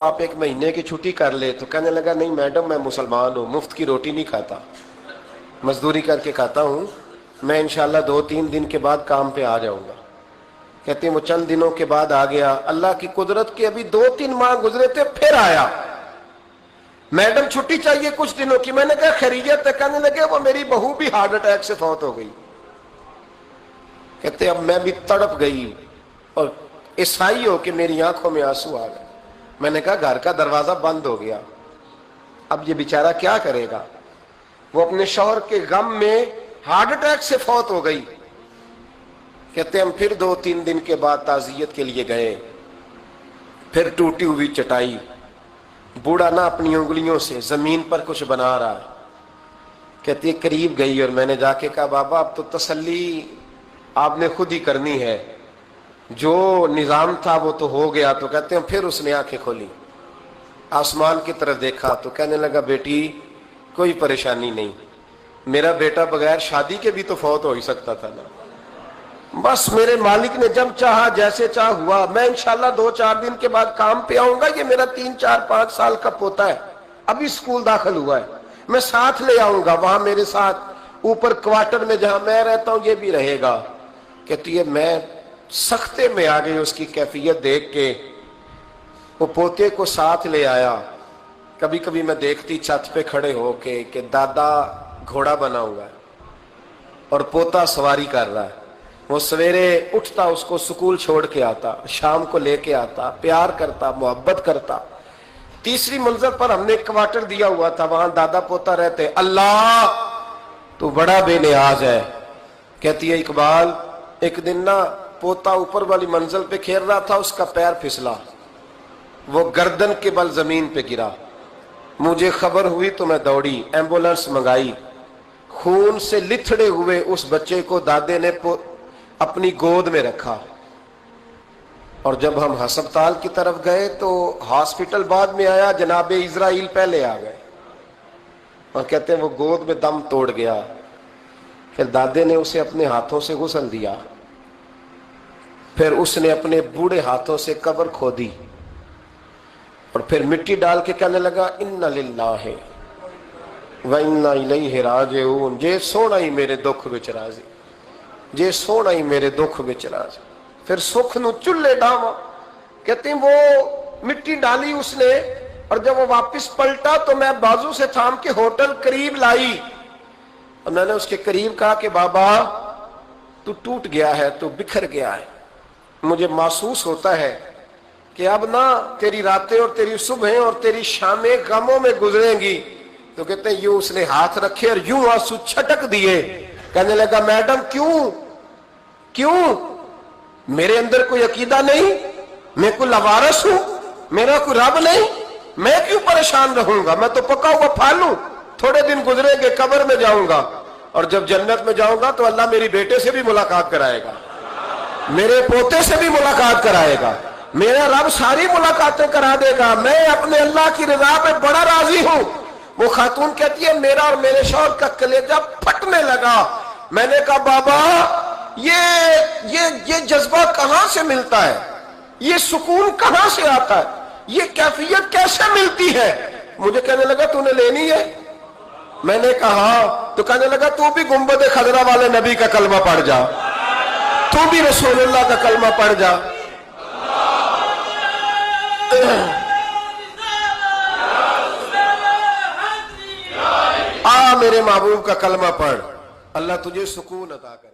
आप एक महीने की छुट्टी कर ले। तो कहने लगा नहीं मैडम, मैं मुसलमान हूँ, मुफ्त की रोटी नहीं खाता, मजदूरी करके खाता हूँ, मैं इंशाल्लाह 2-3 दिन के बाद काम पे आ जाऊंगा। कहते हैं वो चंद दिनों के बाद आ गया। अल्लाह की कुदरत के अभी 2-3 माह गुजरे थे, फिर आया। मैडम छुट्टी चाहिए कुछ दिनों की। मैंने कहा खैरियत है? कहने लगे वो मेरी बहू भी हार्ट अटैक से फौत हो गई। कहते अब मैं भी तड़प गई और ईसाई हो के मेरी आंखों में आंसू आ गए। मैंने कहा घर का दरवाजा बंद हो गया, अब ये बेचारा क्या करेगा। वो अपने शौहर के गम में हार्ट अटैक से फौत हो गई। कहते हम फिर 2-3 दिन के बाद ताजियत के लिए गए। फिर टूटी हुई चटाई, बूढ़ा ना अपनी उंगलियों से जमीन पर कुछ बना रहा है। कहती करीब गई और मैंने जाके कहा बाबा अब तो तसल्ली आपने खुद ही करनी है, जो निजाम था वो तो हो गया। तो कहते हैं फिर उसने आंखें खोली, आसमान की तरफ देखा तो कहने लगा बेटी कोई परेशानी नहीं, मेरा बेटा बगैर शादी के भी तो फौत हो ही सकता था ना, बस मेरे मालिक ने जब चाहा जैसे चाह हुआ। मैं इंशाल्लाह 2-4 दिन के बाद काम पे आऊंगा। ये मेरा 3-4-5 साल का पोता है, अभी स्कूल दाखिल हुआ है, मैं साथ ले आऊंगा, वहां मेरे साथ ऊपर क्वार्टर में जहां मैं रहता हूं ये भी रहेगा। कहती है मैं सख्ते में आ गई उसकी कैफियत देख के। वो पोते को साथ ले आया। कभी कभी मैं देखती छत पे खड़े होके कि दादा घोड़ा बना हुआ है और पोता सवारी कर रहा है। वो सवेरे उठता, उसको स्कूल छोड़ के आता, शाम को लेके आता, प्यार करता, मोहब्बत करता। तीसरी मंजिल पर हमने क्वार्टर दिया हुआ था, वहां दादा पोता रहते। अल्लाह तू बड़ा बेनियाज है। कहती है इकबाल एक दिन ना पोता ऊपर वाली मंजिल पे खेल रहा था, उसका पैर फिसला, वो गर्दन के बल जमीन पे गिरा। मुझे खबर हुई तो मैं दौड़ी, एम्बुलेंस मंगाई। खून से लिथड़े हुए उस बच्चे को दादे ने अपनी गोद में रखा। और जब हम अस्पताल की तरफ गए तो हॉस्पिटल बाद में आया, जनाबे इजराइल पहले आ गए और कहते हैं वो गोद में दम तोड़ गया। फिर दादे ने उसे अपने हाथों से गुस्ल दिया, फिर उसने अपने बूढ़े हाथों से कब्र खोदी और फिर मिट्टी डाल के कहने लगा इन्ना लिल्लाहि व इन्ना इलैहि राजिऊन। जे सोना ही मेरे दुख विच राजी, जे सोना ही मेरे दुख विच राजी। फिर सुख नु चुल्ले डावा। कहते वो मिट्टी डाली उसने और जब वो वापस पलटा तो मैं बाजू से थाम के होटल करीब लाई और मैंने उसके करीब कहा कि बाबा तू टूट गया है, तू बिखर गया है, मुझे महसूस होता है कि अब ना तेरी रातें और तेरी सुबहें और तेरी शामें गमों में गुजरेंगी। तो कहते हैं यूं उसने हाथ रखे और यूं आंसू छटक दिए। कहने लगा मैडम क्यों क्यों, मेरे अंदर कोई अकीदा नहीं, मैं कोई लवारस हूं, मेरा कोई रब नहीं, मैं क्यों परेशान रहूंगा, मैं तो पका हुआ फल हूं, थोड़े दिन गुजरेंगे कब्र में जाऊंगा और जब जन्नत में जाऊंगा तो अल्लाह मेरी बेटे से भी मुलाकात कराएगा, मेरे पोते से भी मुलाकात कराएगा, मेरा रब सारी मुलाकातें करा देगा, मैं अपने अल्लाह की रजा पे बड़ा राजी हूं। वो खातून कहती है मेरा और मेरे शौहर का कलेजा फटने लगा। मैंने कहा बाबा ये जज्बा कहां से मिलता है, ये सुकून कहां से आता है, ये कैफियत कैसे मिलती है। मुझे कहने लगा तूने लेनी है। मैंने कहा तो कहने लगा तू भी गुंबद खजरा वाले नबी का कलमा पढ़ जा, तू भी रसूलुल्लाह का कलमा पढ़ जा। आ मेरे महबूब का कलमा पढ़, अल्लाह तुझे सुकून अता करे।